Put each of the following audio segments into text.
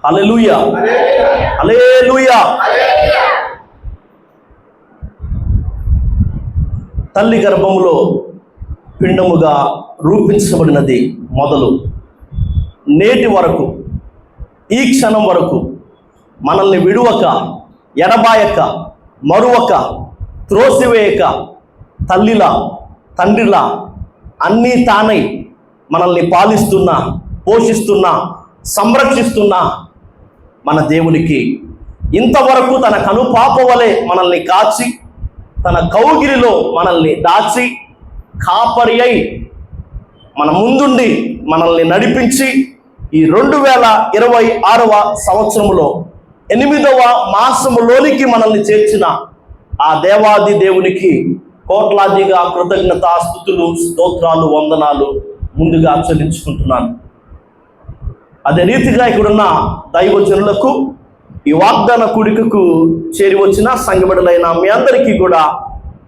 హల్లెలూయా, హల్లెలూయా. తల్లి గర్భములో పిండముగా రూపించబడినది మొదలు నేటి వరకు, ఈ క్షణం వరకు మనల్ని విడువక, ఎడబాయక, మరువక, త్రోసివేయక, తల్లిలా తండ్రిలా అన్నీ తానై మనల్ని పాలిస్తున్నా, పోషిస్తున్నా, సంరక్షిస్తున్నా మన దేవునికి ఇంతవరకు తన కనుపాప వలె మనల్ని కాచి, తన కౌగిలిలో మనల్ని దాచి, కాపరి అయి మన ముందుండి మనల్ని నడిపించి ఈ 2026వ సంవత్సరములో 8వ మాసములోనికి మనల్ని చేర్చిన ఆ దేవాది దేవునికి కోట్లాదిగా కృతజ్ఞతా స్తుతులు, స్తోత్రాలు, వందనాలు ముందుగా చెల్లించుకుంటున్నాను. అదే రీతిగా ఇక్కడున్న దైవజనులకు, ఈ వాగ్దాన కూడికకు చేరి వచ్చిన సంఘబిడ్డలైన మీ అందరికీ కూడా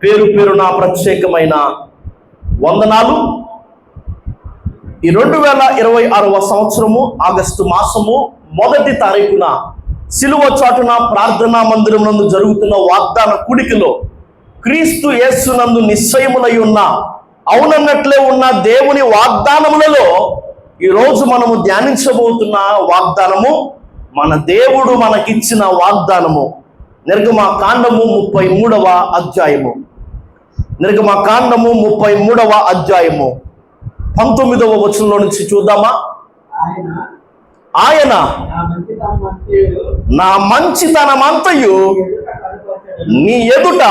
పేరు పేరున ప్రత్యేకమైన వందనాలు. ఈ 2026వ సంవత్సరము ఆగస్టు మాసము 1వ తారీఖున సిలువ చాటున ప్రార్థనా మందిరం నందు జరుగుతున్న వాగ్దాన కూడికలో క్రీస్తు యేసునందు నిశ్చయములై ఉన్న, అవునన్నట్లే ఉన్న దేవుని వాగ్దానములలో ఈరోజు మనము ధ్యానించబోతున్న వాగ్దానము మన దేవుడు మనకిచ్చిన వాగ్దానము. నిర్గమకాండము 33వ అధ్యాయము. నిర్గమకాండము 33వ అధ్యాయము 19వ వచనంలో నుంచి చూద్దామా? ఆయన నా మంచితనమంతయు నీ ఎదుట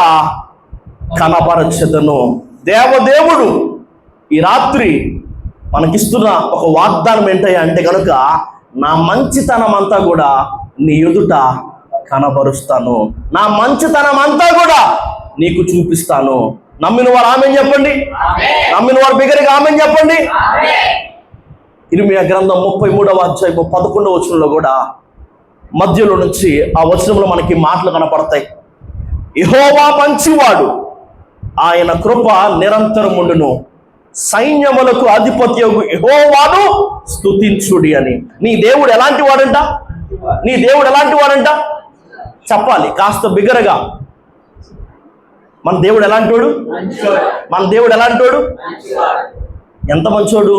కనపరచెదను. దేవదేవుడు ఈ రాత్రి మనకిస్తున్న ఒక వాగ్దానం ఏంటయ్యా అంటే కనుక, నా మంచితనం అంతా కూడా నీ ఎదుట కనబరుస్తాను, నా మంచితనం అంతా కూడా నీకు చూపిస్తాను. నమ్మిన వారు ఆమేన్ చెప్పండి. నమ్మిన వారు బిగ్గరగా ఆమేన్ చెప్పండి. ఇర్మియా గ్రంథం 33వ అధ్యాయం 11వ వచనంలో కూడా మధ్యలో నుంచి ఆ వచనంలో మనకి మాటలు కనపడతాయి. యెహోవా మంచివాడు, ఆయన కృప నిరంతరముండును, సైన్యములకు అధిపత్యగు యెహోవాను స్తుతించుడి అని. నీ దేవుడు ఎలాంటి వాడంట? నీ దేవుడు ఎలాంటి వాడంట? చెప్పాలి కాస్త బిగ్గరగా. మన దేవుడు ఎలాంటి వాడు? మన దేవుడు ఎలాంటి వాడు? ఎంత మంచోడు?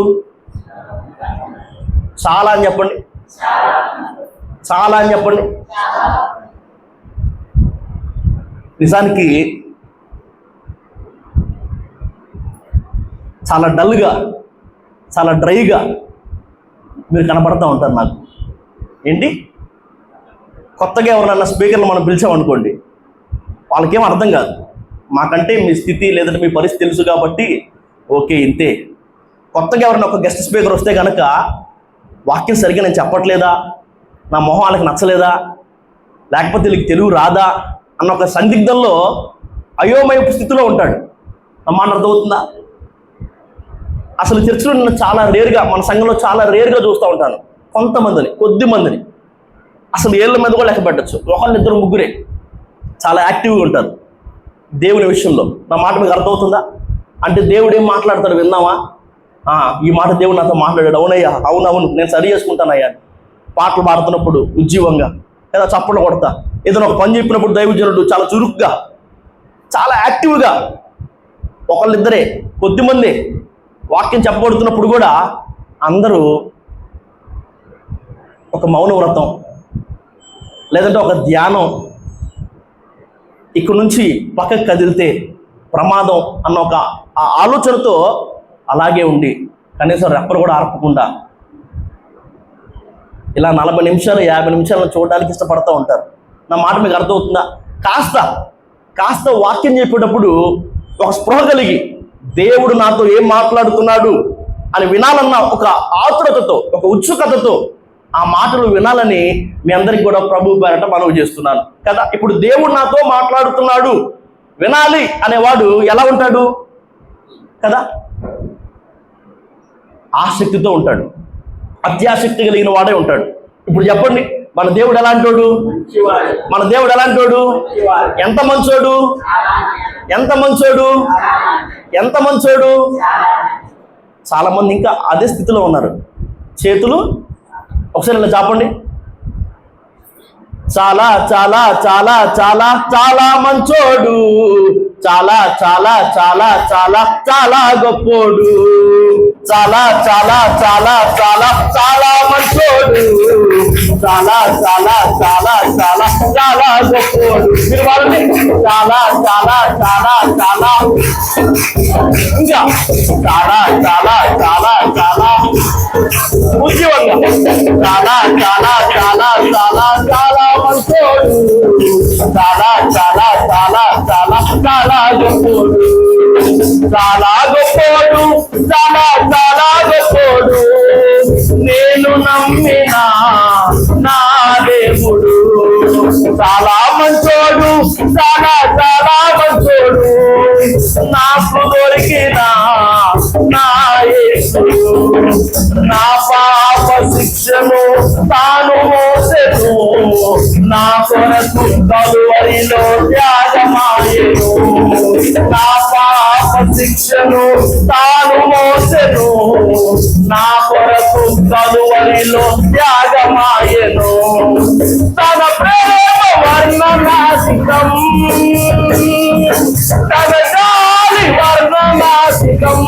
చాలా అని చెప్పండి. చాలా అని చెప్పండి. నిజానికి చాలా డల్గా, చాలా డ్రైగా మీరు కనపడతా ఉంటారు నాకు. ఏంటి, కొత్తగా ఎవరన్నా స్పీకర్లు మనం పిలిచామనుకోండి, వాళ్ళకేం అర్థం కాదు. మాకంటే మీ స్థితి లేదంటే మీ పరిస్థితి తెలుసు కాబట్టి ఓకే ఇంతే. కొత్తగా ఎవరైనా ఒక గెస్ట్ స్పీకర్ వస్తే కనుక వాక్యం సరిగ్గా నేను చెప్పట్లేదా, నా మొహం వాళ్ళకి నచ్చలేదా, లేకపోతే వీళ్ళకి తెలుగు రాదా అన్న ఒక సందిగ్ధంలో అయోమయపు స్థితిలో ఉంటాడు. నా మాట అర్థమవుతుందా? అసలు చర్చలో నేను చాలా రేరుగా, మన సంఘంలో చాలా రేరుగా చూస్తూ ఉంటాను కొంతమందిని, కొద్ది మందిని. అసలు ఏళ్ళ మీద కూడా లెక్క పెట్టచ్చు, ఒకళ్ళు ఇద్దరు ముగ్గురే చాలా యాక్టివ్గా ఉంటారు దేవుని విషయంలో. నా మాట మీకు అర్థమవుతుందా? అంటే దేవుడు ఏం మాట్లాడతాడు విన్నావా? ఈ మాట దేవుడు నాతో మాట్లాడాడు, అవునయ్యా, అవునవును నేను సరి చేసుకుంటానయ్యా. పాటలు పాడుతున్నప్పుడు ఉజ్జీవంగా, లేదా చప్పట్లు కొడతా, ఏదైనా ఒక పని చెప్పినప్పుడు దైవజనుడు చాలా చురుగ్గా, చాలా యాక్టివ్గా. ఒకళ్ళిద్దరే, కొద్దిమంది వాక్యం చెప్పబడుతున్నప్పుడు కూడా అందరూ ఒక మౌన వ్రతం లేదంటే ఒక ధ్యానం, ఇక్కడ నుంచి పక్కకి కదిలితే ప్రమాదం అన్న ఒక ఆలోచనతో అలాగే ఉండి కనీసం రెప్పలు కూడా ఆర్పకుండా ఇలా 40 నిమిషాలు 50 నిమిషాలను చూడడానికి ఇష్టపడుతూ ఉంటారు. నా మాట మీకు అర్థమవుతుందా? కాస్త వాక్యం చెప్పేటప్పుడు ఒక స్పృహ కలిగి దేవుడు నాతో ఏం మాట్లాడుతున్నాడు అని వినాలన్న ఒక ఆతురతతో, ఒక ఉత్సుకతతో ఆ మాటలు వినాలని మీ అందరికి కూడా ప్రభు పేరట మనవి చేస్తున్నాను కదా. ఇప్పుడు దేవుడు నాతో మాట్లాడుతున్నాడు వినాలి అనేవాడు ఎలా ఉంటాడు కదా? ఆసక్తితో ఉంటాడు, అత్యాసక్తి కలిగిన వాడే ఉంటాడు. ఇప్పుడు చెప్పండి, మన దేవుడు ఎలాంటోడు? మన దేవుడు ఎలాంటోడు? ఎంత మంచోడు, ఎంత మంచోడు, ఎంత మంచోడు. చాలా మంది ఇంకా అదే స్థితిలో ఉన్నారు. చేతులు ఒకసారి ఇలా చాపండి. చాలా చాలా చాలా చాలా చాలా మంచోడు, చాలా చాలా చాలా చాలా చాలా గొప్పోడు, చాలా చాలా చాలా చాలా చాలా మంచోడు, చాలా చాలా చాలా చాలా చాలా గొప్పోడు. మీరు వాళ్ళని చాలా చాలా చాలా చాలా ఇంకా చాలా చాలా చాలా చాలా ఉద్యోగంగా చాలా చాలా చాలా చాలా చాలా మంచోడు, చాలా చాలా చాలా చాలా చాలా గొప్పోడు, చాలా గొప్పోడు, చాలా చాలా గొప్పోడు. నేను నమ్మిన నా దేవుడు చాలా మంచోడు, చాలా చాలా మంచోడు. నాకు దొరికిన నా యేసు నా పాప శిక్షను తాను మోసెను, నా కొరకు కలువరిలో త్యాగమాయెను. నా పాప శిక్షను తాను మోసెను, నా కొరకు కలువరిలో త్యాగమాయెను. తన ప్రేమ వర్ణనాసికం, తన జాలి వర్ణనాసికం,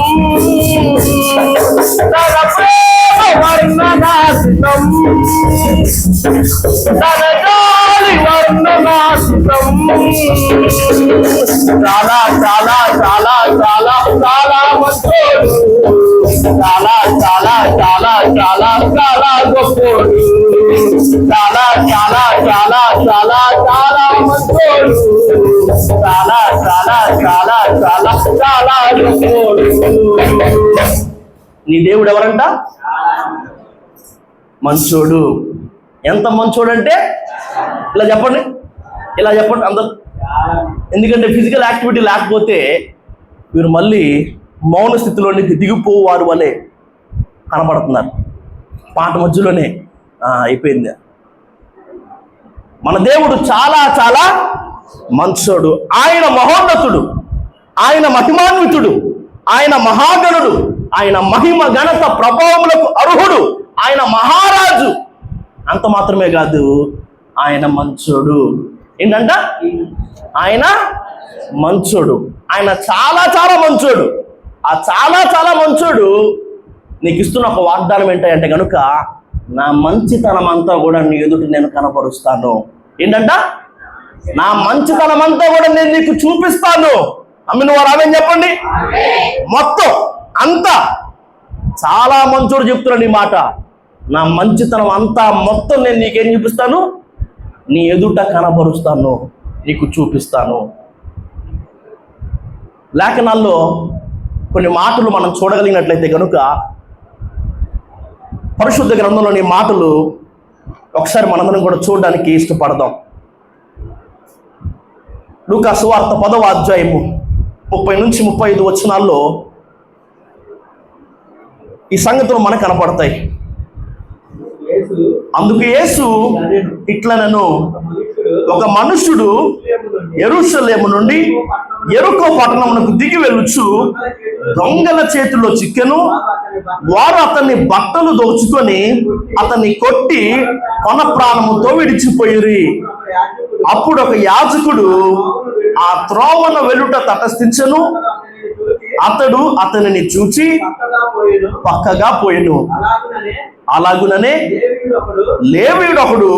తన ప్రేమ వర్ణనాసికం, తన జాలి వర్ణనాసికం. చాలా చాలా చాలా చాలా చాలా మంచోడు, చాలా చాలా చాలా చాలా చాలా గొప్పోడు, చాలా చాలా చాలా చాలా చాలా మంచోడు, చాలా చాలా చాలా చాలా చాలా గొప్పోడు. నీ దేవుడు ఎవరంట? మంచోడు. ఎంత మంచోడు అంటే ఇలా చెప్పండి, ఇలా చెప్పండి అందరు. ఎందుకంటే ఫిజికల్ యాక్టివిటీ లేకపోతే వీరు మళ్ళీ మౌన స్థితిలోనికి దిగిపోవారు వలె కనబడుతున్నారు. పాట మధ్యలోనే అయిపోయింది. మన దేవుడు చాలా చాలా మంచోడు, ఆయన మహోన్నతుడు, ఆయన మహిమాన్వితుడు, ఆయన మహాగణుడు, ఆయన మహిమ ఘనత ప్రభావములకు అర్హుడు, ఆయన మహారాజు. అంత మాత్రమే కాదు, ఆయన మంచోడు. ఏంటంట? ఆయన మంచోడు, ఆయన చాలా చాలా మంచోడు. ఆ చాలా చాలా మంచోడు నీకు ఇస్తున్న ఒక వాగ్దానం ఏంటంటే కనుక, నా మంచితనం అంతా కూడా నీ ఎదుట నేను కనపరుస్తాను. ఏంటంట? నా మంచితనం అంతా కూడా నేను నీకు చూపిస్తాను. అమ్మిన వారు ఆమెన్ చెప్పండి. మొత్తం అంతా చాలా మంచోడు చెప్తున్నాడు ఈ మాట. నా మంచితనం అంతా మొత్తం నేను నీకేం చూపిస్తాను? నీ ఎదుట కనబరుస్తాను, నీకు చూపిస్తాను. లేఖనాల్లో కొన్ని మాటలు మనం చూడగలిగినట్లయితే కనుక, పరిశుద్ధ గ్రంథంలోని మాటలు ఒకసారి మనందరం కూడా చూడడానికి ఇష్టపడదాం. లూకా సువార్త 10వ అధ్యాయము 30 నుంచి 35 వచనాల్లో ఈ సంగతులు మనకు కనపడతాయి. అందుకు యేసు ఇట్లనను, ఒక మనుష్యుడు యెరూషలేము నుండి యెరికో పట్టణమునకు దిగి వెళ్ళుచు దొంగల చేతిలో చిక్కెను. వారు అతన్ని బట్టలు దోచుకొని అతన్ని కొట్టి కొన ప్రాణముతో విడిచిపోయిరి. అప్పుడు ఒక యాజకుడు ఆ త్రోవన వెలుట తటస్థించెను. అతడు అతనిని చూచి పక్కగా పోయెను. అలాగుననే లేవీయుడొకడు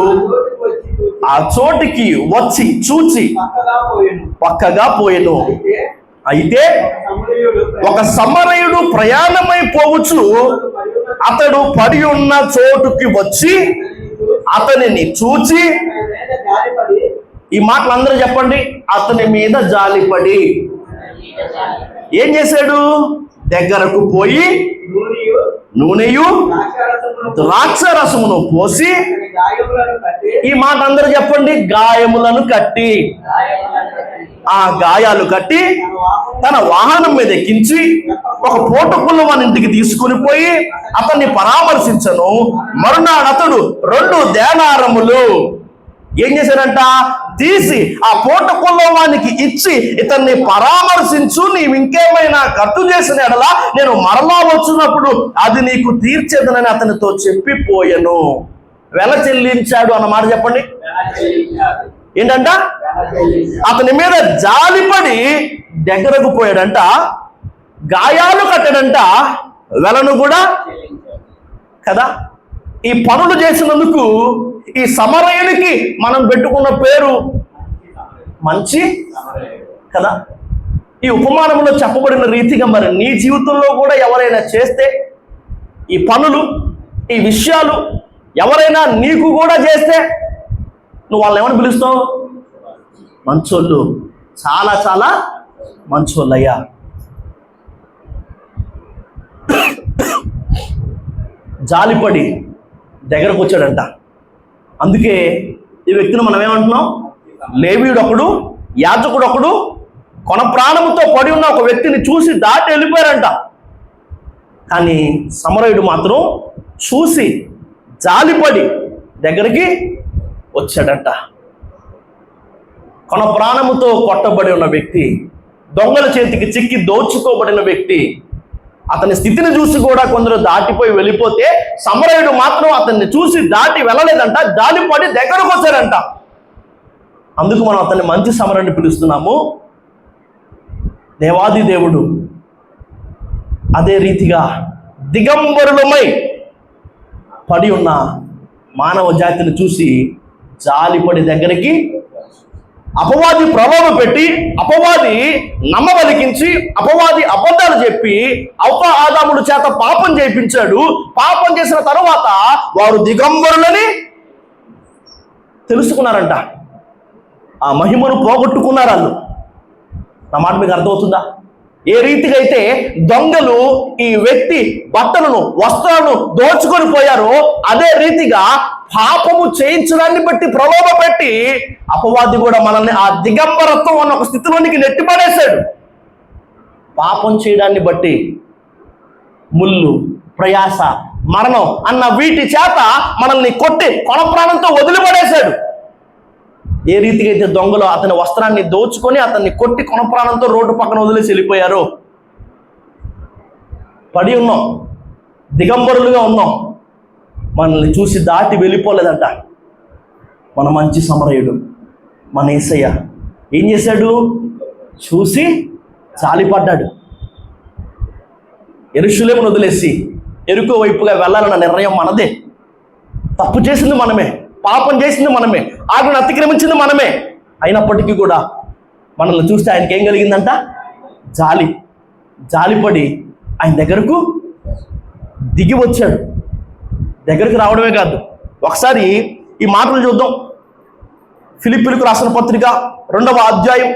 ఆ చోటికి వచ్చి చూచి పక్కగా పోయెను. అయితే ఒక సమరయుడు ప్రయాణమై పోవచ్చు అతడు పడి ఉన్న చోటుకి వచ్చి అతనిని చూచి, ఈ మాటలు అందరూ చెప్పండి, అతని మీద జాలిపడి ఏం చేశాడు? దగ్గరకు పోయి నూనెయు ద్రాక్షరసమును పోసి, ఈ మాట అందరూ చెప్పండి, గాయములను కట్టి, ఆ గాయాలు కట్టి తన వాహనం మీద ఎక్కించి ఒక పూటకుళ్ళు మన ఇంటికి తీసుకుని పోయి అతన్ని పరామర్శించను. మరునాడు అతడు 2 దేనారములు ఏం చేశాడంట? తీసి ఆ పూటకుల్లవానికి ఇచ్చి, ఇతన్ని పరామర్శించు, నీవు ఇంకేమైనా ఖర్చు చేసిన ఎడలా నేను మరలా వచ్చినప్పుడు అది నీకు తీర్చేదనని అతనితో చెప్పిపోయాను. వెల చెల్లించాడు అన్న మాట చెప్పండి. ఏంటంట? అతని మీద జాలిపడి దగ్గరకు పోయాడంట, గాయాలు కట్టాడంట, వెలను కూడా కదా. ఈ పనులు చేసినందుకు ఈ సమరయునికి మనం పెట్టుకున్న పేరు మంచి కదా. ఈ ఉపమానంలో చెప్పబడిన రీతిగా మరి నీ జీవితంలో కూడా ఎవరైనా చేస్తే ఈ పనులు, ఈ విషయాలు ఎవరైనా నీకు కూడా చేస్తే నువ్వు వాళ్ళని ఏమని పిలుస్తావు? మంచోళ్ళు, చాలా చాలా మంచోళ్ళు అయ్యా. జాలిపడి దగ్గరకు వచ్చాడంట. అందుకే ఈ వ్యక్తిని మనం ఏమంటున్నాం? లేవీయుడు ఒకడు, యాజకుడు ఒకడు కొన ప్రాణముతో పడి ఉన్న ఒక వ్యక్తిని చూసి దాటి వెళ్ళిపోయారంట. కానీ సమరయుడు మాత్రం చూసి జాలిపడి దగ్గరికి వచ్చాడంట. కొన ప్రాణముతో కొట్టబడి ఉన్న వ్యక్తి, దొంగల చేతికి చిక్కి దోచుకోబడిన వ్యక్తి, అతని స్థితిని చూసి కూడా కొందరు దాటిపోయి వెళ్ళిపోతే సమరయుడు మాత్రం అతన్ని చూసి దాటి వెళ్ళలేదంట, జాలిపడి దగ్గరకు వచ్చాడంట. అందుకు మనం అతన్ని మంచి సమరయుడిని పిలుస్తున్నాము. దేవాది దేవుడు అదే రీతిగా దిగంబరులమై పడి ఉన్న మానవ జాతిని చూసి జాలిపడి దగ్గరికి, అపవాది ప్రలోభ పెట్టి, అపవాది నమ్మబలికించి, అపవాది అబద్ధాలు చెప్పి ఆదాముల చేత పాపం చేయించాడు. పాపం చేసిన తరువాత వారు దిగంబరులని తెలుసుకున్నారంట. ఆ మహిమను పోగొట్టుకున్నారు వాళ్ళు. నా మాట మీకు అర్థమవుతుందా? ఏ రీతిగా అయితే దొంగలు ఈ వ్యక్తి బట్టలను, వస్త్రాలను దోచుకొని పోయారో అదే రీతిగా పాపము చేయించడాన్ని బట్టి ప్రలోభ పెట్టి అపవాది కూడా మనల్ని ఆ దిగంబరత్వం అన్న ఒక స్థితిలోనికి నెట్టిపడేశాడు. పాపం చేయడాన్ని బట్టి ముళ్ళు, ప్రయాస, మరణం అన్న వీటి చేత మనల్ని కొట్టి కొన ప్రాణంతో వదిలిపడేశాడు. ఏ రీతిగా అయితే దొంగలు అతని వస్త్రాన్ని దోచుకొని అతన్ని కొట్టి కొన ప్రాణంతో రోడ్డు పక్కన వదిలేసి వెళ్ళిపోయారో, పడి ఉన్నాం, దిగంబరులుగా ఉన్నాం, మనల్ని చూసి దాటి వెళ్ళిపోలేదంట మన మంచి సమరయుడు, మన యేసయ్య. ఏం చేశాడు? చూసి జాలిపడ్డాడు. యెరూషలేమును వదిలేసి యెరికో వైపుగా వెళ్ళాలన్న నిర్ణయం మనదే. తప్పు చేసింది మనమే, పాపం చేసింది మనమే, ఆజ్ఞను అతిక్రమించింది మనమే. అయినప్పటికీ కూడా మనల్ని చూస్తే ఆయనకి ఏం కలిగిందంట? జాలిపడి ఆయన దగ్గరకు దిగి వచ్చాడు. దగ్గరికి రావడమే కాదు, ఒకసారి ఈ మాటలు చూద్దాం. ఫిలిప్పీలకు రాసిన పత్రిక 2వ అధ్యాయం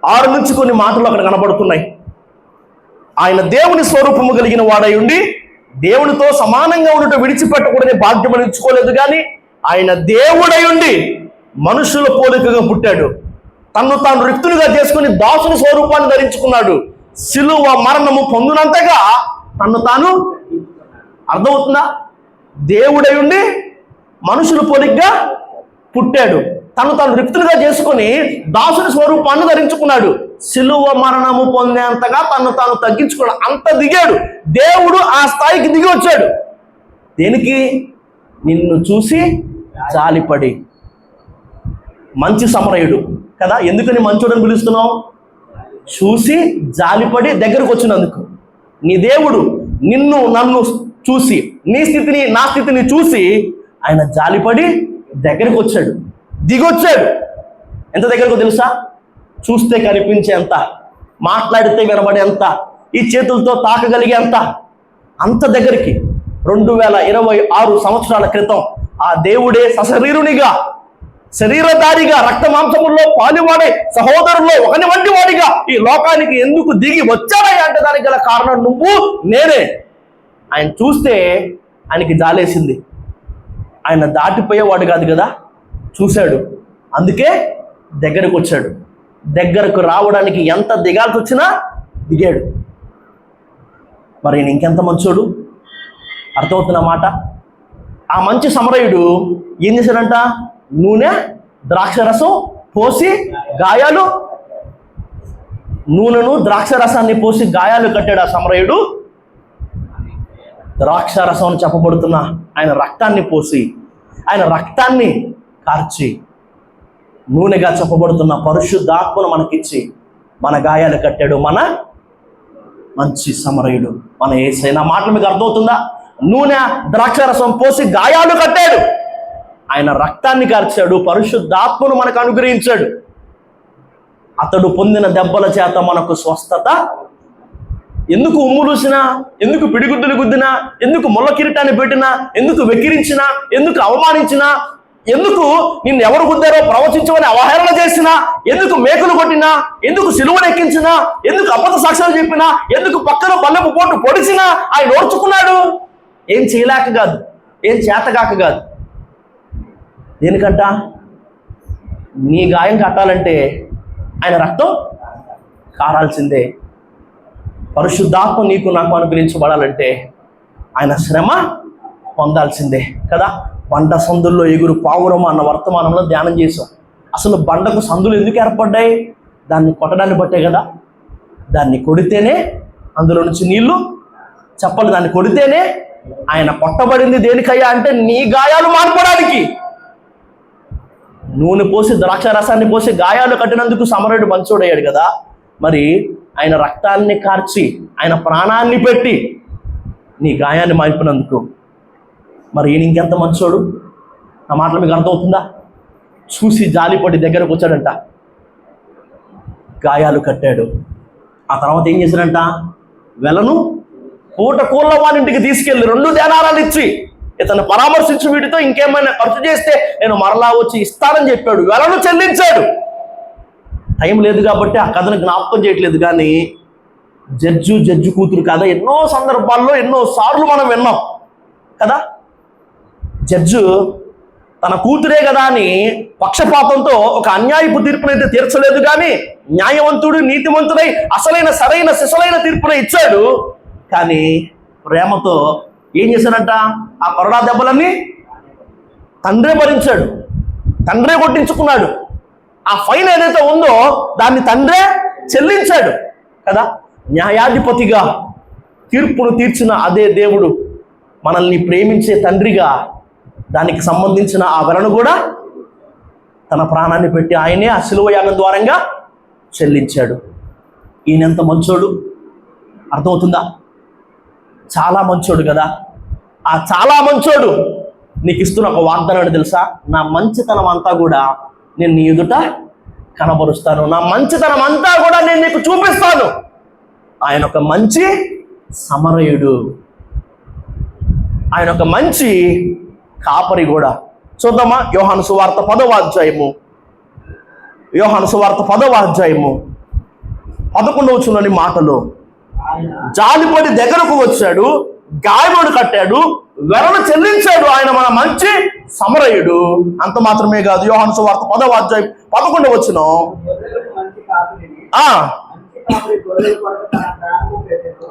6 నుంచి కొన్ని మాటలు అక్కడ కనబడుతున్నాయి. ఆయన దేవుని స్వరూపము కలిగిన వాడై ఉండి దేవునితో సమానంగా ఉండటం విడిచిపెట్టకూడని భాగ్యం ఎంచుకోలేదు, కానీ ఆయన దేవుడై ఉండి మనుషుల పోలికగా పుట్టాడు. తన్ను తాను రిక్తునిగా చేసుకుని దాసుని స్వరూపాన్ని ధరించుకున్నాడు. సిలువ మరణము పొందినంతగా తన్ను తాను, అర్థమవుతుందా? దేవుడై ఉండి మనుషుల పోలికగా పుట్టాడు. తను తాను రిక్తునిగా చేసుకుని దాసుని స్వరూపాన్ని ధరించుకున్నాడు. సిలువ మరణము పొందేంతగా తను తాను తగ్గించుకున్నాడు. అంత దిగాడు. దేవుడు ఆ స్థాయికి దిగి వచ్చాడు. దేనికి? నిన్ను చూసి జాలిపడి. మంచి సమరయుడు కదా. ఎందుకని మంచోడని పిలుస్తున్నావు? చూసి జాలిపడి దగ్గరకు వచ్చినందుకు. నీ దేవుడు నిన్ను నన్ను చూసి, నీ స్థితిని నా స్థితిని చూసి ఆయన జాలిపడి దగ్గరకు వచ్చాడు, దిగొచ్చాడు. ఎంత దగ్గరకు తెలుసా? చూస్తే కనిపించేంత, మాట్లాడితే వినబడేంత, ఈ చేతులతో తాకగలిగేంత, అంత దగ్గరికి. 2026 సంవత్సరాల క్రితం ఆ దేవుడే సశరీరునిగా, శరీరధారిగా, రక్త మాంసముల్లో పాలువాడే, సహోదరుల్లో ఒకని వంటి వాడిగా ఈ లోకానికి ఎందుకు దిగి వచ్చాడయ్యా అంటే దానికి గల కారణం నువ్వు, నేనే. ఆయన చూస్తే ఆయనకి జాలేసింది. ఆయన దాటిపోయేవాడు కాదు కదా, చూశాడు. అందుకే దగ్గరకు వచ్చాడు. దగ్గరకు రావడానికి ఎంత దిగాల్సి వచ్చినా దిగాడు. మరి ఈయన ఇంకెంత మంచోడు, అర్థమవుతున్న మాట. ఆ మంచి సమరయుడు ఏం చేశాడంట? నూనె, ద్రాక్షరసం పోసి గాయాలు, నూనెను ద్రాక్షరసాన్ని పోసి గాయాలు కట్టాడు ఆ సమరయుడు. ద్రాక్షరసం చెప్పబడుతున్న ఆయన రక్తాన్ని పోసి, ఆయన రక్తాన్ని కార్చి నూనెగా చెప్పబడుతున్న పరిశుద్ధాత్మను మనకిచ్చి మన గాయాలు కట్టాడు మన మంచి సమరయుడు, మన యేసయ్య. నా మాటలు మీకు అర్థమవుతుందా? నూనె ద్రాక్షారసం పోసి గాయాలు కట్టాడు, ఆయన రక్తాన్ని కార్చాడు, పరిశుద్ధాత్మను మనకు అనుగ్రహించాడు. అతడు పొందిన దెబ్బల చేత మనకు స్వస్థత. ఎందుకు ఉమ్ములూసినా, ఎందుకు పిడిగుద్దులు గుద్దినా, ఎందుకు ముళ్ళ కిరీటాన్ని పెట్టినా, ఎందుకు వెక్కిరించినా, ఎందుకు అవమానించినా, ఎందుకు నిన్ను ఎవరు గుద్దారో ప్రవచించమని అవహేళన చేసినా, ఎందుకు మేకులు కొట్టినా, ఎందుకు సిలువను ఎక్కించినా, ఎందుకు అబద్ధ సాక్ష్యాలు చెప్పినా, ఎందుకు పక్కన బల్లపు పోటు పొడిచినా ఆయన ఓర్చుకున్నాడు. ఏం చేయలేక కాదు, ఏం చేతగాక కాదు. దేనికంట? నీ గాయం కట్టాలంటే ఆయన రక్తం కారాల్సిందే. పరిశుద్ధాత్మ నీకు నాకు అనుగ్రహించబడాలంటే ఆయన శ్రమ పొందాల్సిందే కదా. బండ సందుల్లో ఎగురు పావురము అన్న వర్తమానంలో ధ్యానం చేశాం. అసలు బండకు సందులు ఎందుకు ఏర్పడ్డాయి? దాన్ని కొట్టడాన్ని బట్టే కదా. దాన్ని కొడితేనే అందులో నుంచి నీళ్లు చెప్పాలి. దాన్ని కొడితేనే. ఆయన కొట్టబడింది దేనికయ్యా అంటే నీ గాయాలు మానుకోవడానికి. నూనె పోసి ద్రాక్షారసాన్ని పోసి గాయాలు కట్టినందుకు సమరయుడు మంచోడయ్యాడు కదా. మరి ఆయన రక్తాన్ని కార్చి ఆయన ప్రాణాన్ని పెట్టి నీ గాయాన్ని మాన్పినందుకు మరి ఈయన ఇంకెంత మంచోడు. నా మాటలు మీకు అర్థమవుతుందా? చూసి జాలిపడి దగ్గరకు వచ్చాడంట, గాయాలు కట్టాడు. ఆ తర్వాత ఏం చేశాడంట? వెలను పూట కూళ్ళ వానింటికి తీసుకెళ్ళి 2 దేనారాలు ఇచ్చి ఇతను పరామర్శించి వీటితో ఇంకేమైనా ఖర్చు చేస్తే నేను మరలా వచ్చి ఇస్తానని చెప్పాడు. వెలను చెల్లించాడు. టైం లేదు కాబట్టి ఆ కథను జ్ఞాపకం చేయట్లేదు, కానీ జడ్జి కూతురు కథ ఎన్నో సందర్భాల్లో ఎన్నోసార్లు మనం విన్నాం కదా. జడ్జు తన కూతురే కదా అని పక్షపాతంతో ఒక అన్యాయపు తీర్పునైతే తీర్చలేదు, కానీ న్యాయవంతుడు నీతివంతుడై అసలైన సరైన సిసలైన తీర్పునే ఇచ్చాడు. కానీ ప్రేమతో ఏం చేశాడంట? ఆ కొరడా దెబ్బలన్నీ తండ్రే భరించాడు, తండ్రే కొట్టించుకున్నాడు. ఆ ఫైన్ ఏదైతే ఉందో దాన్ని తండ్రే చెల్లించాడు కదా. న్యాయాధిపతిగా తీర్పును తీర్చిన అదే దేవుడు మనల్ని ప్రేమించే తండ్రిగా దానికి సంబంధించిన ఆ వెలను కూడా తన ప్రాణాన్ని పెట్టి ఆయనే ఆ శిలువ యాగం ద్వారంగా చెల్లించాడు. ఈయనెంత మంచోడు అర్థమవుతుందా? చాలా మంచోడు కదా. ఆ చాలా మంచోడు నీకు ఇస్తున్న ఒక వాగ్దానం తెలుసా? నా మంచితనం అంతా కూడా నేను నీ ఎదుట కనబరుస్తాను, నా మంచితనం అంతా కూడా నేను నీకు చూపిస్తాను. ఆయన ఒక మంచి సమరయుడు, ఆయన ఒక మంచి కాపరి కూడా. చూద్దామా? యోహాను సువార్త 10వ అధ్యాయము, యోహాను సువార్త 10వ అధ్యాయము 11వ వచనంలోని మాటలు, జాలిపడి దగ్గరకు వచ్చాడు, గాయముడు కట్టాడు, వెలను చెల్లించాడు. ఆయన మన మంచి సమరయుడు. అంత మాత్రమే కాదు, యోహాను సువార్త 10వ అధ్యాయం 11వ వచనం,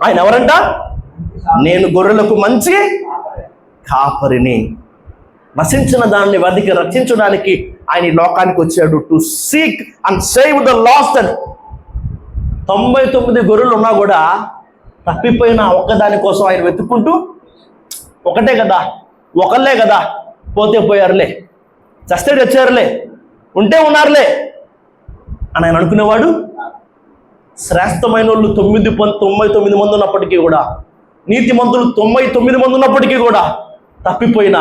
ఆయన ఎవరంట? నేను గొర్రెలకు మంచి కాపరిని, నశించిన దాన్ని వెతికి రక్షించడానికి ఆయన ఈ లోకానికి వచ్చాడు. To seek and save the last. అని 99 గొర్రెలు ఉన్నా కూడా తప్పిపోయిన ఒక్కదాని కోసం ఆయన వెతుక్కుంటూ, ఒకటే కదా, ఒకళ్ళే కదా, పోతే పోయారులే, చస్తే తెచ్చారులే, ఉంటే ఉన్నారులే అని ఆయన అనుకునేవాడు. శ్రేష్టమైన వాళ్ళు 99 మంది ఉన్నప్పటికీ కూడా, నీతిమంతులు 99 మంది ఉన్నప్పటికీ కూడా తప్పిపోయిన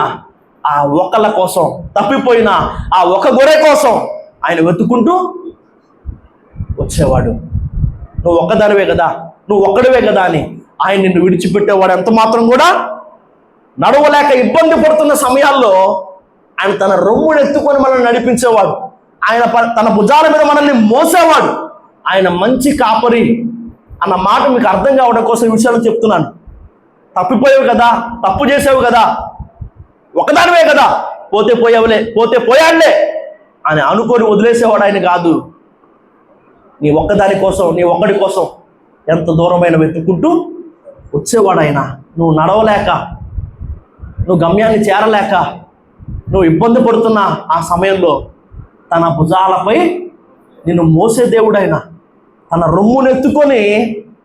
ఆ ఒకళ్ళ కోసం, తప్పిపోయిన ఆ ఒక గొర్రె కోసం ఆయన వెతుక్కుంటూ వచ్చేవాడు. నువ్వు ఒక్కదానివే కదా, నువ్వు ఒక్కడివే కదా అని ఆయన నిన్ను విడిచిపెట్టేవాడు ఎంత మాత్రం కూడా నడవలేక ఇబ్బంది పడుతున్న సమయాల్లో ఆయన తన రొమ్మును ఎత్తుకొని మనల్ని నడిపించేవాడు. ఆయన తన భుజాల మీద మనల్ని మోసేవాడు. ఆయన మంచి కాపరి అన్న మాట మీకు అర్థం కావడం కోసం ఈ విషయాలు చెప్తున్నాను. తప్పిపోయావు కదా, తప్పు చేసావు కదా, ఒకదానివే కదా, పోతే పోయావులే, పోతే పోయాడులే అని అనుకొని వదిలేసేవాడు ఆయన కాదు. నీ ఒక్కదాని కోసం, నీ ఒక్కడి కోసం ఎంత దూరమైన వెతుక్కుంటూ వచ్చేవాడు ఆయన. నువ్వు నడవలేక, నువ్వు గమ్యాన్ని చేరలేక, నువ్వు ఇబ్బంది పడుతున్న ఆ సమయంలో తన భుజాలపై నిన్ను మోసే దేవుడైన, తన రొమ్మునెత్తుకొని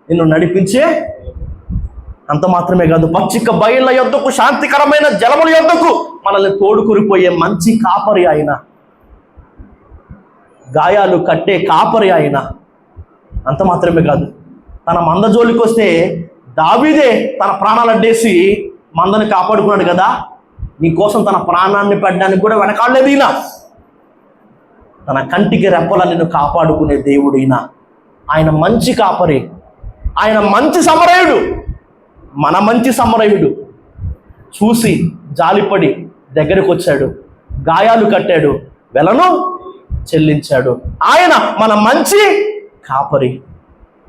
నిన్ను నడిపించే అంత మాత్రమే కాదు, పచ్చిక బయళ్ళ యొద్దకు, శాంతికరమైన జలముల యొద్దకు మనల్ని తోడుకురిపోయే మంచి కాపరి ఆయన, గాయాలు కట్టే కాపరి ఆయన. అంత మాత్రమే కాదు, తన మంద జోలికి వస్తే దావీదే తన ప్రాణాలు అడ్డేసి మందని కాపాడుకున్నాడు కదా, నీకోసం తన ప్రాణాన్ని పెట్టడానికి కూడా వెనకాడలేదు ఈయన. తన కంటికి రెప్పలా నిన్ను కాపాడుకునే దేవుడు ఈయన. ఆయన మంచి కాపరి, ఆయన మంచి సమరయుడు, మన మంచి సమరయుడు. చూసి జాలిపడి దగ్గరకు వచ్చాడు, గాయాలు కట్టాడు, వెలను చెల్లించాడు. ఆయన మన మంచి కాపరి.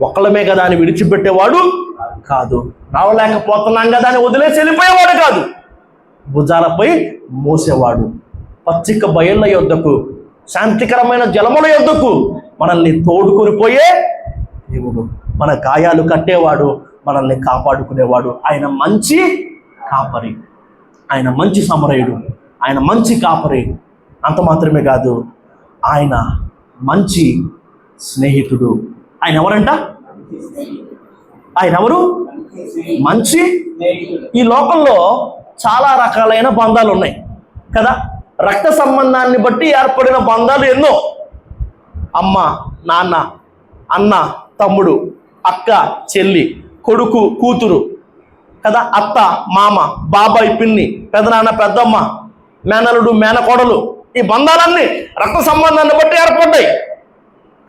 ఒక్కలమే కదా అని విడిచిపెట్టేవాడు కాదు, రావలేకపోతున్నాం కదా అని వదిలేసి వెళ్ళిపోయేవాడు కాదు, భుజాలపై మోసేవాడు. పచ్చిక బయళ్ళ యొద్దకు, శాంతికరమైన జలముల యొద్దకు మనల్ని తోడుకొనిపోయే దేవుడు, మన గాయాలు కట్టేవాడు, మనల్ని కాపాడుకునేవాడు. ఆయన మంచి కాపరి, ఆయన మంచి సమరయుడు, ఆయన మంచి కాపరి. అంత మాత్రమే కాదు, ఆయన మంచి స్నేహితుడు. ఆయన ఎవరంట? ఆయన ఎవరు? మంచి. ఈ లోకంలో చాలా రకాలైన బంధాలు ఉన్నాయి కదా. రక్త సంబంధాన్ని బట్టి ఏర్పడిన బంధాలు ఎన్నో. అమ్మ, నాన్న, అన్న, తమ్ముడు, అక్క, చెల్లి, కొడుకు, కూతురు కదా, అత్త, మామ, బాబాయ్, పిన్ని, పెదనాన్న, పెద్దమ్మ, మేనలుడు, మేనకోడలు. ఈ బంధాలన్నీ రక్త సంబంధాన్ని బట్టి ఏర్పడ్డాయి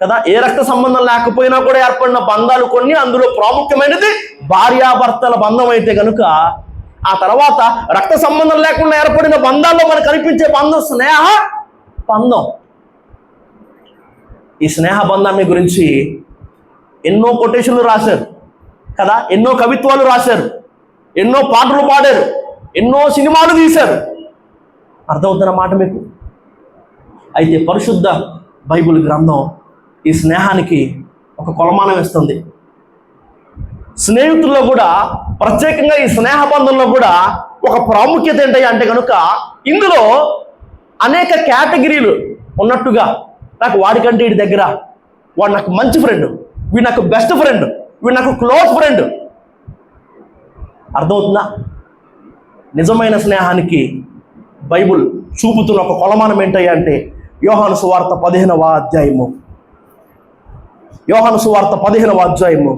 కదా. ఏ రక్త సంబంధం లేకపోయినా కూడా ఏర్పడిన బంధాలు కొన్ని. అందులో ప్రాముఖ్యమైనది భార్యాభర్తల బంధం అయితే కనుక, ఆ తర్వాత రక్త సంబంధం లేకుండా ఏర్పడిన బంధాల్లో మనకు కనిపించే బంధం స్నేహ బంధం. ఈ స్నేహ బంధాన్ని గురించి ఎన్నో కొటేషన్లు రాశారు కదా, ఎన్నో కవిత్వాలు రాశారు, ఎన్నో పాటలు పాడారు, ఎన్నో సినిమాలు తీశారు. అర్థమవుతున్న మాట మీకు? అయితే పరిశుద్ధ బైబిల్ గ్రంథం ఈ స్నేహానికి ఒక కొలమానం ఇస్తుంది. స్నేహితుల్లో కూడా, ప్రత్యేకంగా ఈ స్నేహ బంధంలో కూడా ఒక ప్రాముఖ్యత ఏంటి అంటే కనుక, ఇందులో అనేక కేటగిరీలు ఉన్నట్టుగా, నాకు వాడికంటే వీడి దగ్గర, వాడు నాకు మంచి ఫ్రెండ్, వీడు నాకు బెస్ట్ ఫ్రెండ్, వీడు నాకు క్లోజ్ ఫ్రెండ్. అర్థమవుతుందా? నిజమైన స్నేహానికి బైబుల్ చూపుతున్న ఒక కొలమానం ఏంటయ్యా అంటే, యోహాను సువార్త 15వ అధ్యాయము, యోహాను సువార్త 15వ అధ్యాయము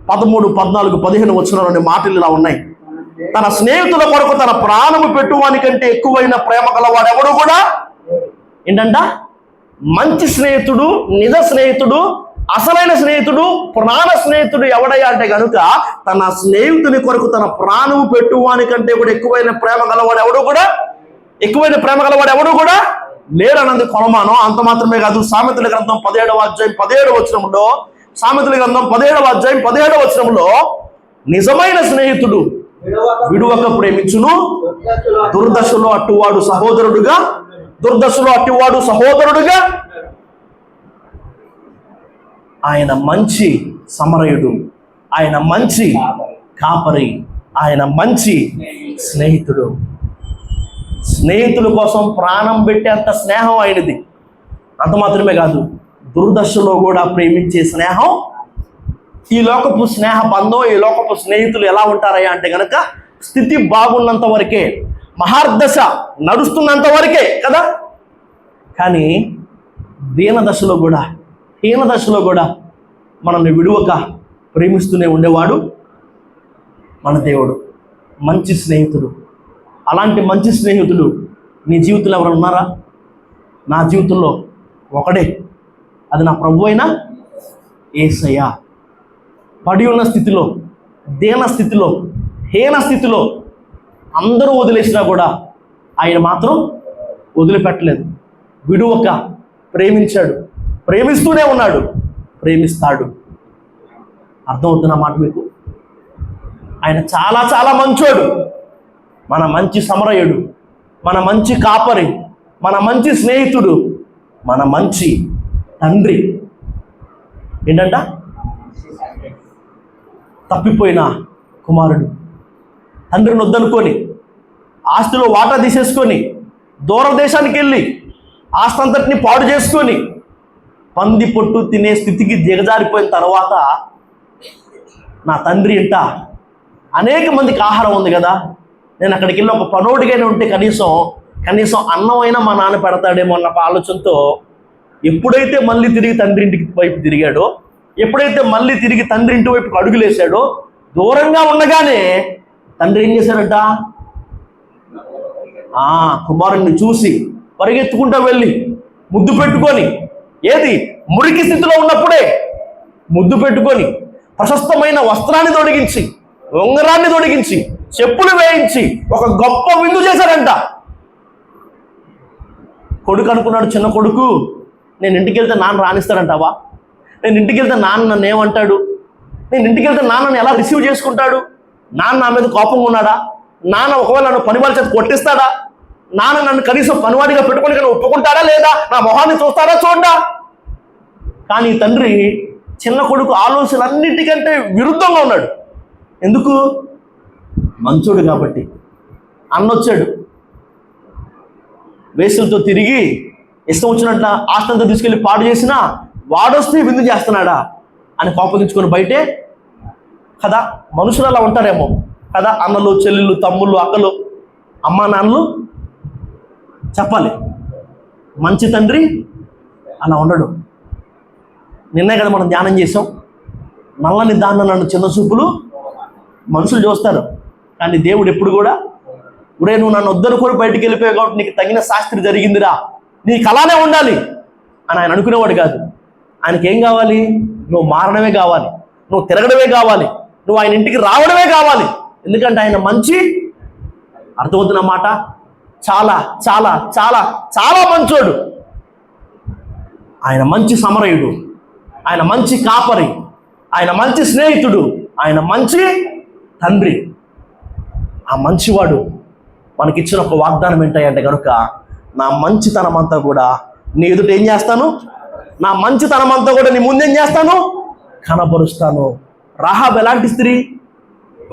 13, 14, 15 వచనాల్లోని మాటలు ఇలా ఉన్నాయి. తన స్నేహితుల కొరకు తన ప్రాణము పెట్టువానికంటే ఎక్కువైన ప్రేమ గలవాడు ఎవడు కూడా. ఏంటంట? మంచి స్నేహితుడు, నిజ స్నేహితుడు, అసలైన స్నేహితుడు, ప్రాణ స్నేహితుడు ఎవడయ్యా అంటే కనుక, తన స్నేహితుని కొరకు తన ప్రాణము పెట్టువానికంటే కూడా ఎక్కువైన ప్రేమ గలవాడు ఎవడు కూడా, ఎక్కువైన ప్రేమ గలవాడు ఎవడు కూడా లేరన్నది కొలమానం. అంత మాత్రమే కాదు, సామెతల గ్రంథం 17వ అధ్యాయం 17వ వచనంలో, సామెతల గ్రంథం 17వ అధ్యాయం 17వ వచనంలో, నిజమైన స్నేహితుడు విడువక ప్రేమించును, దుర్దశలో అట్టువాడు సహోదరుడుగా, దుర్దశలో అట్టువాడు సహోదరుడుగా. ఆయన మంచి సమరయుడు, ఆయన మంచి కాపరి, ఆయన మంచి స్నేహితుడు. స్నేహితుల కోసం ప్రాణం పెట్టేంత స్నేహం ఆయనది. అంత మాత్రమే కాదు, దుర్దశలో కూడా ప్రేమించే స్నేహం. ఈ లోకపు స్నేహ బంధం, ఈ లోకపు స్నేహితులు ఎలా ఉంటారయ్యా అంటే కనుక, స్థితి బాగున్నంత వరకే, మహార్దశ నడుస్తున్నంత వరకే కదా. కానీ దీన దశలో కూడా, హీన దశలో కూడా మనల్ని విడువక ప్రేమిస్తూనే ఉండేవాడు మన దేవుడు, మంచి స్నేహితుడు. అలాంటి మంచి స్నేహితుడు నీ జీవితంలో ఎవరు ఉన్నారా? నా జీవితంలో ఒకడే, అది నా ప్రభు అయిన యేసయ్య. పడి ఉన్న స్థితిలో, దీన స్థితిలో, హీన స్థితిలో అందరూ వదిలేసినా కూడా ఆయన మాత్రం వదిలిపెట్టలేదు. విడువక ప్రేమించాడు, ప్రేమిస్తూనే ఉన్నాడు, ప్రేమిస్తాడు. అర్థమవుతున్న మాట మీకు? ఆయన చాలా చాలా మంచోడు, మన మంచి సమరయుడు, మన మంచి కాపరి, మన మంచి స్నేహితుడు, మన మంచి తండ్రి. ఏంటంట? తప్పిపోయిన కుమారుడు తండ్రిని వద్దనుకొని, ఆస్తిలో వాటా తీసేసుకొని, దూరదేశానికి వెళ్ళి ఆస్తి అంతటిని పాడు చేసుకొని, పంది పొట్టు తినే స్థితికి దిగజారిపోయిన తర్వాత, నా తండ్రి ఇంట అనేక మందికి ఆహారం ఉంది కదా, నేను అక్కడికి వెళ్ళి ఒక పనోడిగానే ఉంటే కనీసం అన్నం అయినా మా నాన్న పెడతాడేమో అన్న ఆలోచనతో ఎప్పుడైతే మళ్ళీ తిరిగి తండ్రి ఇంటికి వైపు తిరిగాడో, ఎప్పుడైతే మళ్ళీ తిరిగి తండ్రి ఇంటి వైపుకి అడుగులేశాడో, దూరంగా ఉండగానే తండ్రి ఏం చేశారంట, కుమారుణ్ణి చూసి పరిగెత్తుకుంటూ వెళ్ళి ముద్దు పెట్టుకొని, ఏది మురికి స్థితిలో ఉన్నప్పుడే ముద్దు పెట్టుకొని, ప్రశస్తమైన వస్త్రాన్ని తొడిగించి, ఉంగరాన్ని తొడిగించి, చెప్పులు వేయించి ఒక గొప్ప విందు చేశారంట. కొడుకు అనుకున్నాడు, చిన్న కొడుకు, నేను ఇంటికి వెళ్తే నాన్న రాణిస్తాడంటావా? నేను ఇంటికి వెళ్తే నాన్న నన్ను ఏమంటాడు? నేను ఇంటికి వెళ్తే నాన్నని ఎలా రిసీవ్ చేసుకుంటాడు? నాన్న నా మీద కోపంగా ఉన్నాడా? నాన్న ఒకవేళ నన్ను పనివాడి చేత కొట్టిస్తాడా? నాన్న నన్ను కనీసం పనివాడిగా పెట్టుకొని కానీ ఒప్పుకుంటాడా లేదా? నా మొహాన్ని చూస్తాడా చూడ్డా? కానీ తండ్రి చిన్న కొడుకు ఆలోచనలన్నిటికంటే విరుద్ధంగా ఉన్నాడు. ఎందుకు? మంచోడు కాబట్టి. అన్నొచ్చాడు, వేసులతో తిరిగి ఇష్టం వచ్చినట్ల ఆస్తంతో తీసుకెళ్ళి పాడు చేసినా వాడొస్తే విందు చేస్తున్నాడా అని కోపగించుకొని బయటే కదా. మనుషులు అలా ఉంటారేమో కదా, అన్నలు, చెల్లెళ్ళు, తమ్ముళ్ళు, అక్కలు, అమ్మా, నాన్నలు చెప్పాలి. మంచి తండ్రి అలా ఉండడు. నిన్నే కదా మనం ధ్యానం చేసాం, నల్లని దాన్ని నన్ను చిన్న చూపులు మనుషులు చూస్తారు, కానీ దేవుడు ఎప్పుడు కూడా, ఇప్పుడే నువ్వు నన్ను వద్దనుకొని బయటికి వెళ్ళిపోయావు కాబట్టి నీకు తగిన శాస్త్రి జరిగిందిరా, నీకు అలానే ఉండాలి అని ఆయన అనుకునేవాడు కాదు. ఆయనకి ఏం కావాలి? నువ్వు మారడమే కావాలి, నువ్వు తిరగడమే కావాలి, నువ్వు ఆయన ఇంటికి రావడమే కావాలి. ఎందుకంటే ఆయన మంచి, అర్థమవుతున్న మాట, చాలా చాలా చాలా చాలా మంచోడు. ఆయన మంచి సమరయుడు, ఆయన మంచి కాపరి, ఆయన మంచి స్నేహితుడు, ఆయన మంచి తండ్రి. ఆ మంచివాడు మనకిచ్చిన ఒక వాగ్దానం ఏంటంటే కనుక, నా మంచితనం అంతా కూడా నీ ఎదుట ఏం చేస్తాను, నా మంచితనం అంతా కూడా నీ ముందేం చేస్తాను, కనబరుస్తాను. రాహాబ్ ఎలాంటి స్త్రీ?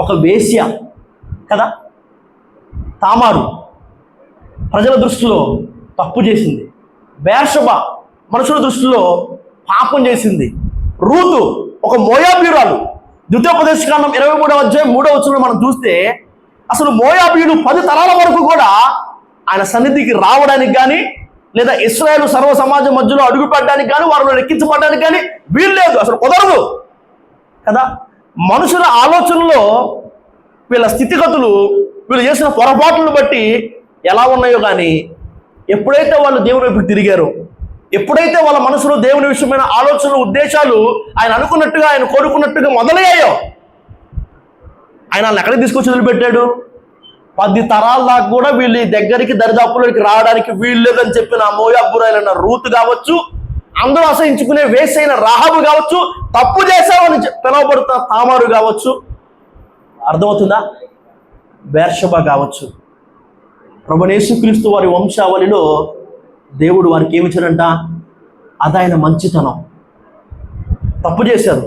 ఒక వేశ్య కదా. తామారు ప్రజల దృష్టిలో తప్పు చేసింది. బేర్షబ మనుషుల దృష్టిలో పాపం చేసింది. రూతు ఒక మోయాబీయురాలు. ద్వితీయోపదేశకాండం 23వ అధ్యాయం 3వ వచనంలో మనం చూస్తే అసలు మోయాబీయులు 10 తరాల వరకు కూడా ఆయన సన్నిధికి రావడానికి కానీ, లేదా ఇశ్రాయేలు సర్వ సమాజం మధ్యలో అడుగు పెట్టడానికి కానీ, వారిలో ఎక్కించబడడానికి కానీ వీల్లేదు, అసలు కుదరదు కదా. మనుషుల ఆలోచనలో వీళ్ళ స్థితిగతులు, వీళ్ళు చేసిన పొరపాట్లను బట్టి ఎలా ఉన్నాయో కానీ, ఎప్పుడైతే వాళ్ళు దేవుని వైపు తిరిగారో, ఎప్పుడైతే వాళ్ళ మనసులో దేవుని విషయమైన ఆలోచనలు, ఉద్దేశాలు ఆయన అనుకున్నట్టుగా, ఆయన కోరుకున్నట్టుగా మొదలయ్యాయో, ఆయన వాళ్ళని ఎక్కడికి తీసుకొచ్చి వదిలిపెట్టాడు? 10 తరాల దాకా కూడా వీళ్ళు దగ్గరికి దరిదాపులోకి రావడానికి వీల్లేదని చెప్పిన మోయాబురాలైన రూతు కావచ్చు, అందరూ అసహించుకునే వేసైన రాహాబు కావచ్చు, తప్పు చేశామని పిలువబడుతున్న తామారు కావచ్చు, అర్థమవుతుందా, బేర్షబ కావచ్చు, ప్రభువైన యేసుక్రీస్తు వారి వంశావళిలో దేవుడు వారికి ఏమిచ్చాడంట? అదాయన మంచితనం. తప్పు చేశారు,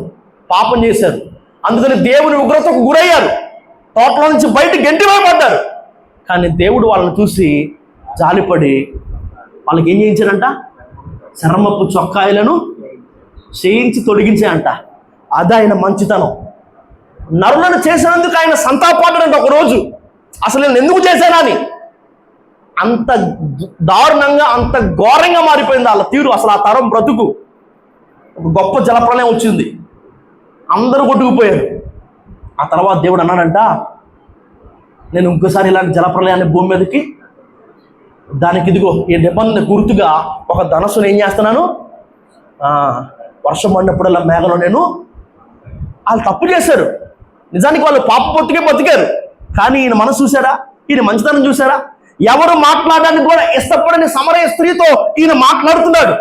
పాపం చేశారు, అందుకని దేవుని ఉగ్రతకు గురయ్యారు, తోటలో నుంచి బయట గెంటివేయబడ్డారు. కానీ దేవుడు వాళ్ళని చూసి జాలిపడి వాళ్ళకి ఏం చేయించాడంట? చర్మపు చొక్కాయలను చేయించి తొలగించాయంట. అదాయన మంచితనం. నరులను చేసినందుకు ఆయన సంతాపడ్డాడంట ఒకరోజు. అసలు నేను ఎందుకు చేశానని. అంత దారుణంగా, అంత ఘోరంగా మారిపోయింది వాళ్ళ తీరు. అసలు ఆ తరం బ్రతుకు. ఒక గొప్ప జలప్రలయం వచ్చింది, అందరూ కొట్టుకుపోయారు. ఆ తర్వాత దేవుడు అన్నాడంట, నేను ఇంకోసారి ఇలాంటి జలప్రలయాన్ని భూమి మీదకి, దానికి ఇదిగో ఈ నిబంధన గుర్తుగా ఒక ధనస్సును ఏం చేస్తున్నాను, వర్షం పడినప్పుడల్లా మేఘలో నేను. వాళ్ళు తప్పు చేశారు, నిజానికి వాళ్ళు పాప పొత్తుకే బతికారు. కానీ ఈయన మనసు చూసారా, ఈయన మంచితనం చూసారా? ఎవరు మాట్లాడడానికి కూడా ఇష్టపడని సమరయ స్త్రీతో ఈయన మాట్లాడుతున్నాడు.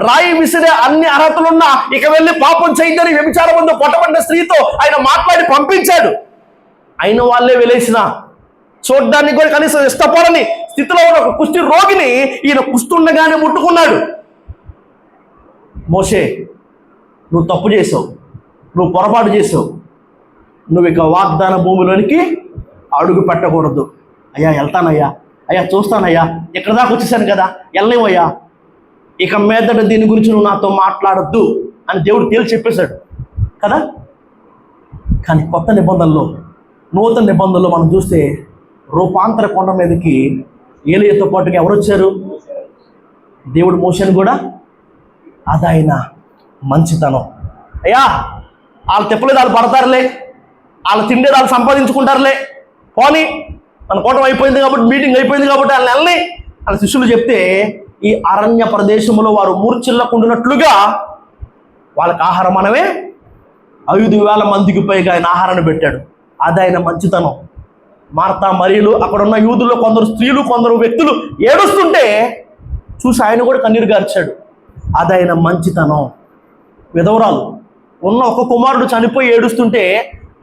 రాయి విసిరే అన్ని అర్హతలున్నా ఇక వెళ్ళి పాపం చేయదని వ్యభిచారం ముందు పొట్టబడిన స్త్రీతో ఆయన మాట్లాడి పంపించాడు. అయిన వాళ్ళే వెలేసిన, చూడ్డానికి కూడా కనీసం ఇష్టపడని స్థితిలో ఉన్న ఒక కుష్టి రోగిని ఈయన కుస్తుండగానే ముట్టుకున్నాడు. మోషే, నువ్వు తప్పు చేసావు, నువ్వు పొరపాటు చేసావు, నువ్వు ఇక వాగ్దాన భూమిలోనికి అడుగు పెట్టకూడదు. అయ్యా వెళ్తానయ్యా, అయ్యా చూస్తానయ్యా, ఇక్కడ దాకా వచ్చేసాను కదా, వెళ్ళలేవయ్యా, ఇక మీదట దీని గురించి నువ్వు నాతో మాట్లాడద్దు అని దేవుడు తేల్చి చెప్పేశాడు కదా. కానీ కొత్త నిబంధనలో నూతన నిబంధనలో మనం చూస్తే రూపాంతర కొండ మీదకి ఏలియాతో పాటుగా ఎవరు వచ్చారు? దేవుడు మోషేని కూడా అదాయన మంచితనం. అయ్యా వాళ్ళు తిప్పలేదు, వాళ్ళు పడతారులే, వాళ్ళు తిండేది వాళ్ళు సంపాదించుకుంటారులే, పోనీ మన కూటమి అయిపోయింది కాబట్టి, మీటింగ్ అయిపోయింది కాబట్టి వాళ్ళని వెళ్ళని వాళ్ళ శిష్యులు చెప్తే ఈ అరణ్య ప్రదేశంలో వారు మూర్చిల్లకుండినట్లుగా వాళ్ళకి ఆహారం మనమే 5,000 మందికి పైగా ఆయన ఆహారాన్ని పెట్టాడు. అది ఆయన మంచితనం. మార్తా మరియలు అక్కడ ఉన్న యూదుల్లో కొందరు స్త్రీలు, కొందరు వ్యక్తులు ఏడుస్తుంటే చూసి ఆయన కూడా కన్నీరు గార్చాడు. అది ఆయన మంచితనం. విధవరాలు ఉన్న ఒక కుమారుడు చనిపోయి ఏడుస్తుంటే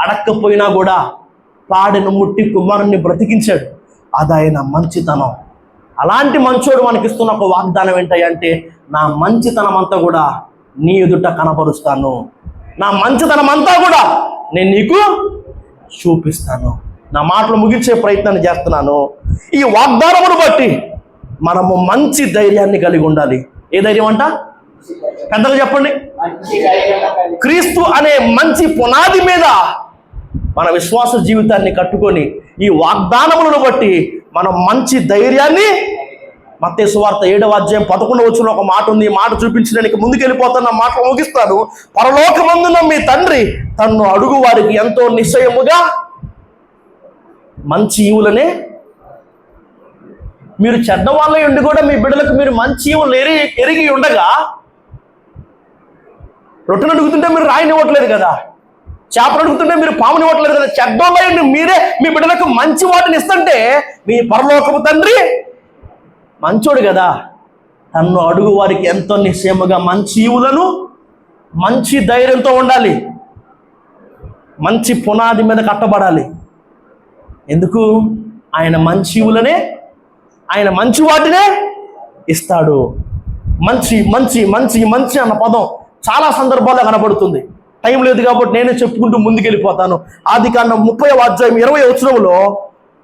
అడక్కపోయినా కూడా పాడెను ముట్టి కుమారుణ్ణి బ్రతికించాడు. అది ఆయన మంచితనం. అలాంటి మంచోడు మనకిస్తున్న ఒక వాగ్దానం ఏంటంటే, నా మంచితనం అంతా కూడా నీ ఎదుట కనపరుస్తాను, నా మంచితనం అంతా కూడా నేను నీకు చూపిస్తాను. నా మాటలు ముగించే ప్రయత్నాన్ని చేస్తున్నాను. ఈ వాగ్దానమును బట్టి మనము మంచి ధైర్యాన్ని కలిగి ఉండాలి. ఏ ధైర్యం అంట? పెద్దలు చెప్పండి. క్రీస్తు అనే మంచి పునాది మీద మన విశ్వాస జీవితాన్ని కట్టుకొని ఈ వాగ్దానములను బట్టి మనం మంచి ధైర్యాన్ని, మత్తయి సువార్త 7వ అధ్యాయం 11వ వచనంలో ఒక మాట ఉంది. మాట చూపించడానికి ముందుకు వెళ్ళిపోతున్న మాట ముగిస్తాను. పరలోకమందున్న మీ తండ్రి తన్ను అడుగు వారికి ఎంతో నిశ్చయముగా మంచి ఈవులనే. మీరు చెడ్డవాళ్ళై ఉండి కూడా మీ బిడ్డలకు మీరు మంచి ఈవులు ఎరిగి ఉండగా, రొట్టెను అడుగుతుంటే మీరు రాయినివ్వట్లేదు కదా, చేపలు అడుగుతుంటే మీరు పామునివ్వట్లేదు కదా. చెడ్డోళ్ళై ఉండి మీరే మీ బిడ్డలకు మంచి వాటిని ఇస్తుంటే మీ పరలోకపు తండ్రి మంచోడు కదా, తన్ను అడుగు వారికి ఎంతో నిశ్చయముగా మంచి ఈవులను. మంచి ధైర్యంతో ఉండాలి, మంచి పునాది మీద కట్టబడాలి. ఎందుకు? ఆయన మంచి ఈవులనే, ఆయన మంచి వాటినే ఇస్తాడు. మంచి మంచి మంచి మంచి అన్న పదం చాలా సందర్భాల్లో కనబడుతుంది. టైం లేదు కాబట్టి నేనే చెప్పుకుంటూ ముందుకెళ్ళిపోతాను. ఆదికాండం 30వ అధ్యాయం 20వ వచనంలో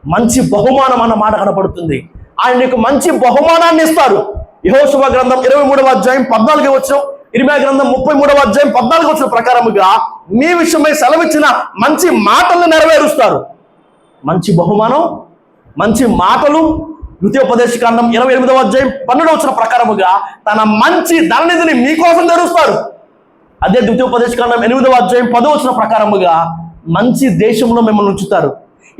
మంచి బహుమానం అన్న మాట కనపడుతుంది. ఆయన నీకు మంచి బహుమానాన్ని ఇస్తారు. యెహోషువ గ్రంథం 23వ అధ్యాయం 14వ వచనం, ఇర్మీయా గ్రంథం 33వ అధ్యాయం 14వ వచనం ప్రకారముగా మీ విషయమై సెలవిచ్చిన మంచి మాటలను నెరవేరుస్తారు. మంచి బహుమానం, మంచి మాటలు. ద్వితీయోపదేశకాండం 28వ అధ్యాయం 12వ వచనం ప్రకారముగా తన మంచి ధననిధిని మీకోసం తెరుస్తారు. అదే ద్వితీయోపదేశకాండం 8వ అధ్యాయం 10వ వచనం ప్రకారముగా మంచి దేశంలో మిమ్మల్ని ఉంచుతారు.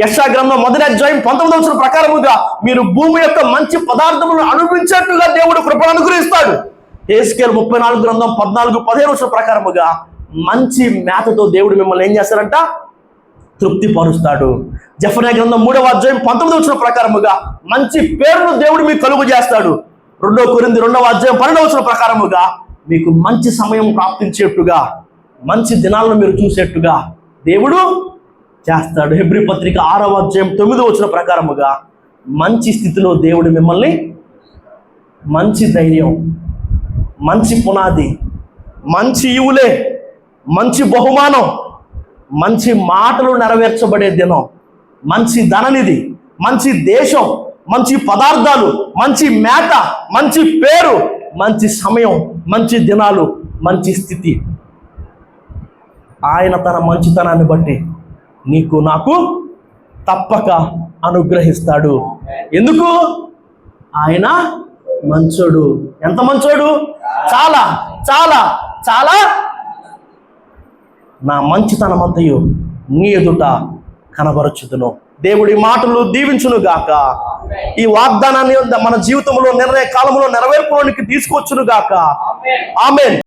యెషయా గ్రంథం 1వ అధ్యాయం 19వ వచనం ప్రకారముగా మీరు భూమి యొక్క మంచి పదార్థములను అనుభవించేట్టుగా దేవుడు కృపను అనుగ్రహిస్తాడు. హెస్కేలు 34 గ్రంథం 14-15 వచనం ప్రకారముగా మంచి మేతతో దేవుడు మిమ్మల్ని ఏం చేస్తారంట? తృప్తిపరుస్తాడు. జెఫన్యా గ్రంథం 3వ అధ్యాయం 19వ వచనం ప్రకారముగా మంచి పేరును దేవుడు మీకు కలుగు చేస్తాడు. 2 కొరింథీ 2వ అధ్యాయం 12వ వచనం ప్రకారముగా మీకు మంచి సమయం ప్రాప్తించేట్టుగా, మంచి దినాలను మీరు చూసేట్టుగా దేవుడు చేస్తాడు. హెబ్రీ పత్రిక 6వ అధ్యాయం 9వ వచనం ప్రకారముగా మంచి స్థితిలో దేవుడు మిమ్మల్ని, మంచి ధైర్యం, మంచి పునాది, మంచి ఈవులే, మంచి బహుమానం, మంచి మాటలు నెరవేర్చబడే దినం, మంచి ధననిధి, మంచి దేశం, మంచి పదార్థాలు, మంచి మేత, మంచి పేరు, మంచి సమయం, మంచి దినాలు, మంచి స్థితి ఆయన తన మంచితనాన్ని బట్టి నీకు నాకు తప్పక అనుగ్రహిస్తాడు. ఎందుకు? ఆయన మంచోడు. ఎంత మంచోడు? చాలా చాలా చాలా. నా మంచితనం అంతయు నీ ఎదుట కనబరచుదును. దేవుడి మాటలు దీవించును గాక. ఈ వాగ్దానాన్ని మన జీవితంలో నిర్ణయ కాలంలో నెరవేర్పులోనికి తీసుకొచ్చును గాక. ఆమేన్.